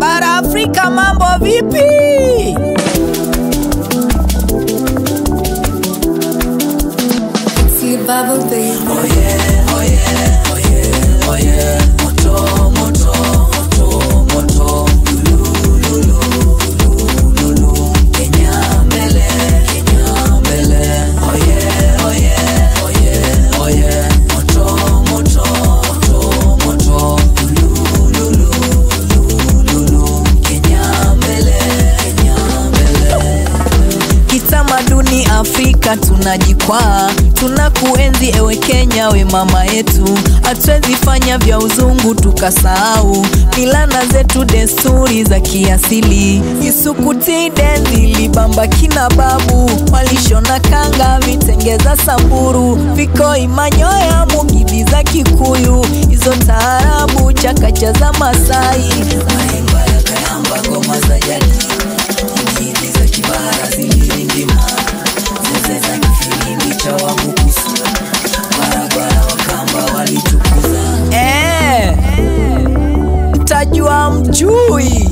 Bara Afrika mambo vipi? See bubble baby. Oh yeah, oh yeah, oh yeah, oh yeah. Moto, moto, moto, moto. Lulu, lulu, Kenya mbele, Kenya mbele. Oh yeah, oh yeah, oh yeah, oh yeah. Moto, moto, moto, moto. Lulu, Kenya mbele, Kenya mbele. Kitamaduni Afrika tunajikwaa, tunakuenzi ewe Kenya, we mama yetu. Hatuwezi fanya vya uzungu tukasahau milana zetu, desturi za kiasili. Isukuti denzi libamba kina babu, walishona kanga, vitengeza samburu, vikoi manyoya, mugithi za Kikuyu, hizo taarabu chakacha za Masai, maimba ya Kayamba, ngoma za jadi, mugithi za Kibara zilindima, zeze za Kifilimi cha Wabukusu, barabara Wakamba walitukuza. Tajua mjui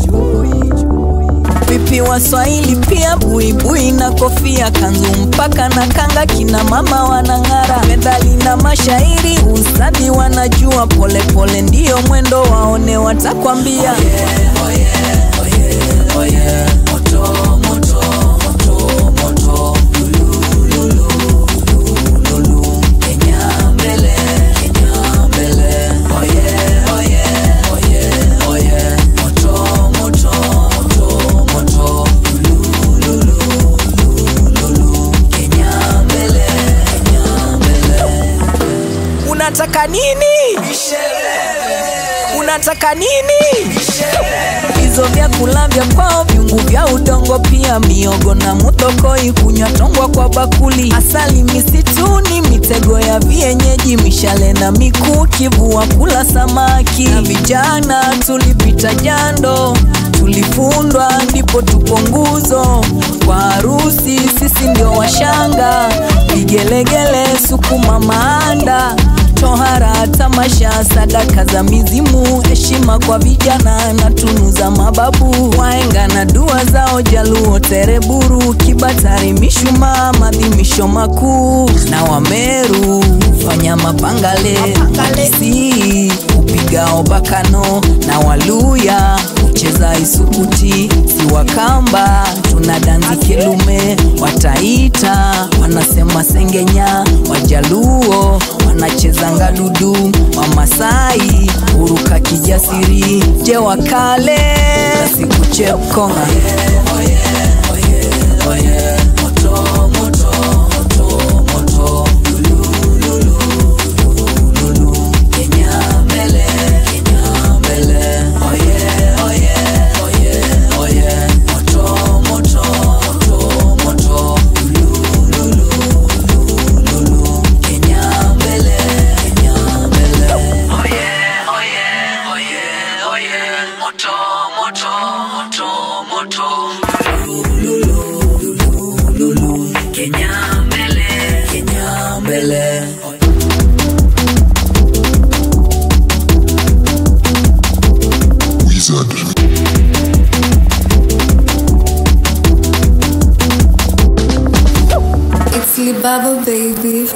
vipi Waswahili pia buibui na kofia, kanzu mpaka na kanga, kina mama wanang'ara, medali na mashairi ustadi wanajua, pole pole ndio mwendo, waone watakwambia. Oh yeah, oh yeah, oh yeah, oh yeah. Moto, moto, moto, moto. Lulu, Kenya mbele, Kenya mbele. Oh yeah, oh yeah, oh yeah, oh yeah. Moto, moto, moto, moto. Lulu, Kenya mbele, Kenya mbele. Unataka nini? Unataka nini? Hizo vyakula vya kwao, viungu vya udongo, pia miogo na mutokoi, kunywa tongwa kwa bakuli, asali misituni, mitego ya vienyeji, mishale na mikuki, vua kula samaki. Na vijana tulipita jando, tulifundwa ndipo tupo nguzo, kwa harusi sisi ndio washanga, vigelegele, sukuma maanda, tohara, tamasha, sadaka za mizimu, heshima kwa vijana na tunu za mababu, wahenga na dua zao, Jaluo, Tereburu, Kibatari, Mishuma, madhimisho makuu, na Wameru fanya mapangale, Kisii upiga obakano, na Waluya ucheza isukuti, si Wakamba tuna danzi Kelume, Wataita wanasema sengenya, Wajaluo wanacheza ngadudu, Wamasai uruka kijasiri, je wakale siku chepkonga. Oh yeah, oh yeah, oh yeah, oh yeah. Moto, moto, moto, moto. Lulu, Kenya mbele, Kenya mbele. Oh yeah, oh yeah, oh yeah, oh yeah. Moto, moto, moto, moto. Lulu, Kenya mbele, Kenya mbele. Oh yeah, oh yeah, oh yeah, oh yeah. Moto, moto, moto, moto. Lulu, Kenya mbele, Kenya mbele. It's Libaba baby.